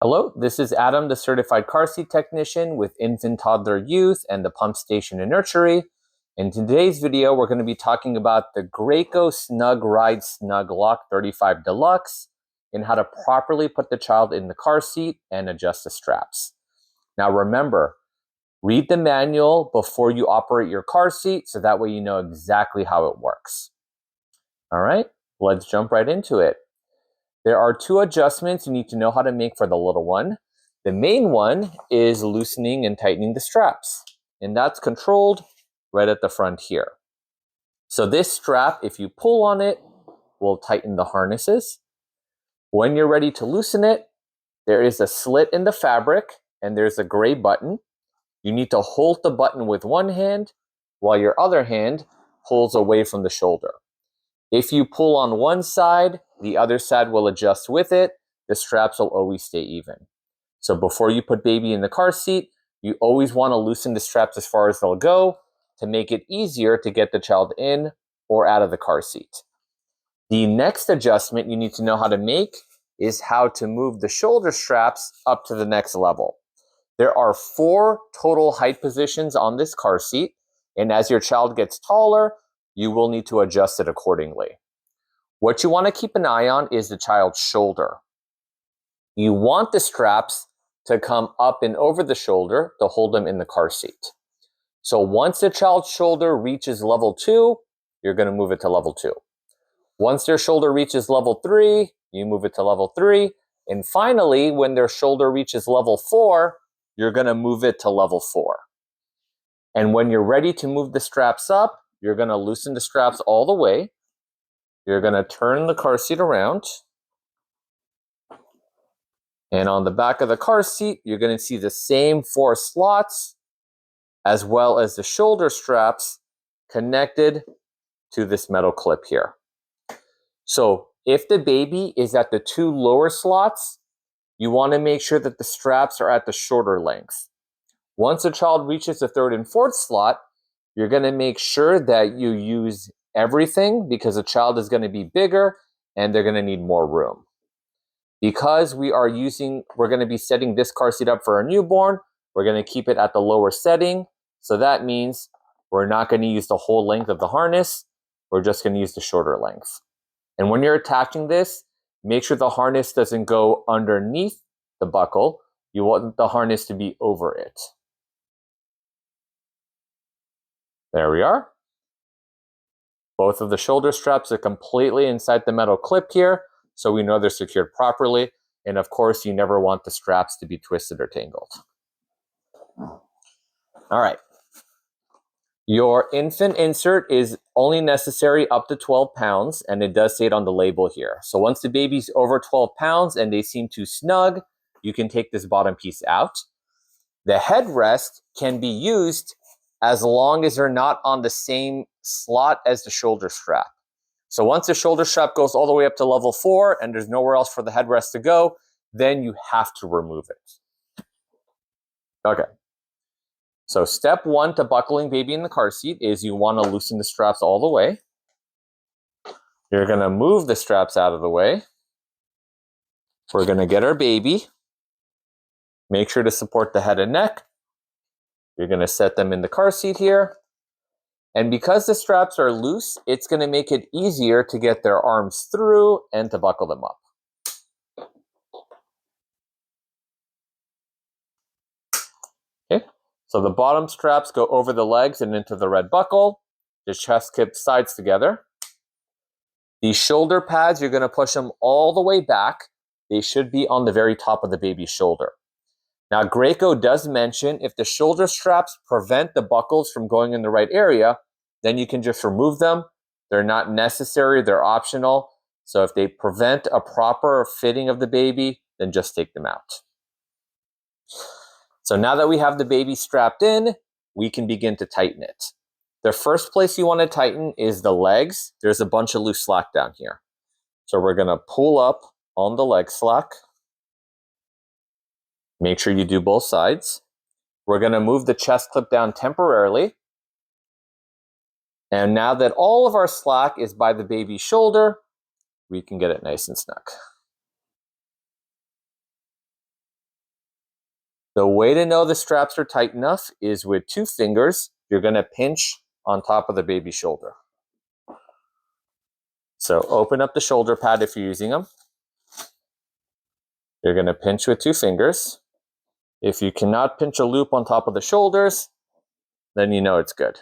Hello, this is Adam, the certified car seat technician with infant, toddler, youth, and the pump station and nursery. In today's video, we're going to be talking about the Graco Snugride Snuglock 35 Deluxe and how to properly put the child in the car seat and adjust the straps. Now remember, read the manual before you operate your car seat so that way you know exactly how it works. All right, let's jump right into it. There are two adjustments you need to know how to make for the little one. The main one is loosening and tightening the straps, and that's controlled right at the front here. So this strap, if you pull on it, will tighten the harnesses. When you're ready to loosen it, there is a slit in the fabric and there's a gray button. You need to hold the button with one hand while your other hand pulls away from the shoulder. If you pull on one side, the other side will adjust with it. The straps will always stay even. So before you put baby in the car seat, you always want to loosen the straps as far as they'll go to make it easier to get the child in or out of the car seat. The next adjustment you need to know how to make is how to move the shoulder straps up to the next level. There are 4 total height positions on this car seat, and as your child gets taller, you will need to adjust it accordingly. What you want to keep an eye on is the child's shoulder. You want the straps to come up and over the shoulder to hold them in the car seat. So once the child's shoulder reaches level 2, you're going to move it to level 2. Once their shoulder reaches level 3, you move it to level 3. And finally, when their shoulder reaches level 4, you're going to move it to level 4. And when you're ready to move the straps up, you're going to loosen the straps all the way. You're going to turn the car seat around. And on the back of the car seat, you're going to see the same 4 slots as well as the shoulder straps connected to this metal clip here. So if the baby is at the 2 lower slots, you want to make sure that the straps are at the shorter length. Once the child reaches the 3rd and 4th slot, you're going to make sure that you use everything because the child is going to be bigger and they're going to need more room. Because we're going to be setting this car seat up for a newborn, we're going to keep it at the lower setting. So that means we're not going to use the whole length of the harness. We're just going to use the shorter length. And when you're attaching this, make sure the harness doesn't go underneath the buckle. You want the harness to be over it. There we are. Both of the shoulder straps are completely inside the metal clip here, so we know they're secured properly. And of course, you never want the straps to be twisted or tangled. All right. Your infant insert is only necessary up to 12 pounds, and it does say it on the label here. So once the baby's over 12 pounds and they seem too snug, you can take this bottom piece out. The headrest can be used as long as they're not on the same slot as the shoulder strap. So once the shoulder strap goes all the way up to level 4 and there's nowhere else for the headrest to go, then you have to remove it. Okay. So step 1 to buckling baby in the car seat is you want to loosen the straps all the way. You're going to move the straps out of the way. We're going to get our baby. Make sure to support the head and neck. You're going to set them in the car seat here. And because the straps are loose, it's going to make it easier to get their arms through and to buckle them up. Okay, so the bottom straps go over the legs and into the red buckle. The chest clip sides together. The shoulder pads, you're going to push them all the way back. They should be on the very top of the baby's shoulder. Now, Graco does mention if the shoulder straps prevent the buckles from going in the right area, then you can just remove them. They're not necessary, they're optional. So if they prevent a proper fitting of the baby, then just take them out. So now that we have the baby strapped in, we can begin to tighten it. The first place you want to tighten is the legs. There's a bunch of loose slack down here. So we're going to pull up on the leg slack. Make sure you do both sides. We're going to move the chest clip down temporarily. And now that all of our slack is by the baby's shoulder, we can get it nice and snug. The way to know the straps are tight enough is with 2 fingers, you're going to pinch on top of the baby's shoulder. So open up the shoulder pad if you're using them. You're going to pinch with 2 fingers. If you cannot pinch a loop on top of the shoulders, then you know it's good.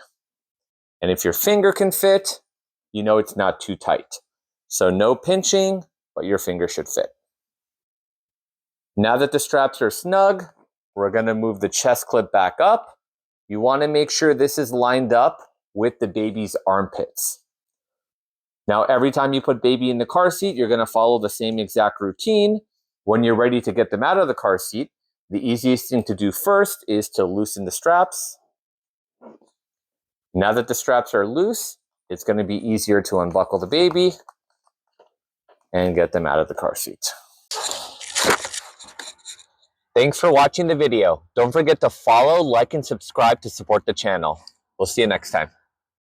And if your finger can fit, you know it's not too tight. So no pinching, but your finger should fit. Now that the straps are snug, we're going to move the chest clip back up. You want to make sure this is lined up with the baby's armpits. Now, every time you put baby in the car seat, you're going to follow the same exact routine. When you're ready to get them out of the car seat, the easiest thing to do first is to loosen the straps. Now that the straps are loose, it's going to be easier to unbuckle the baby and get them out of the car seat. Thanks for watching the video. Don't forget to follow, like, and subscribe to support the channel. We'll see you next time.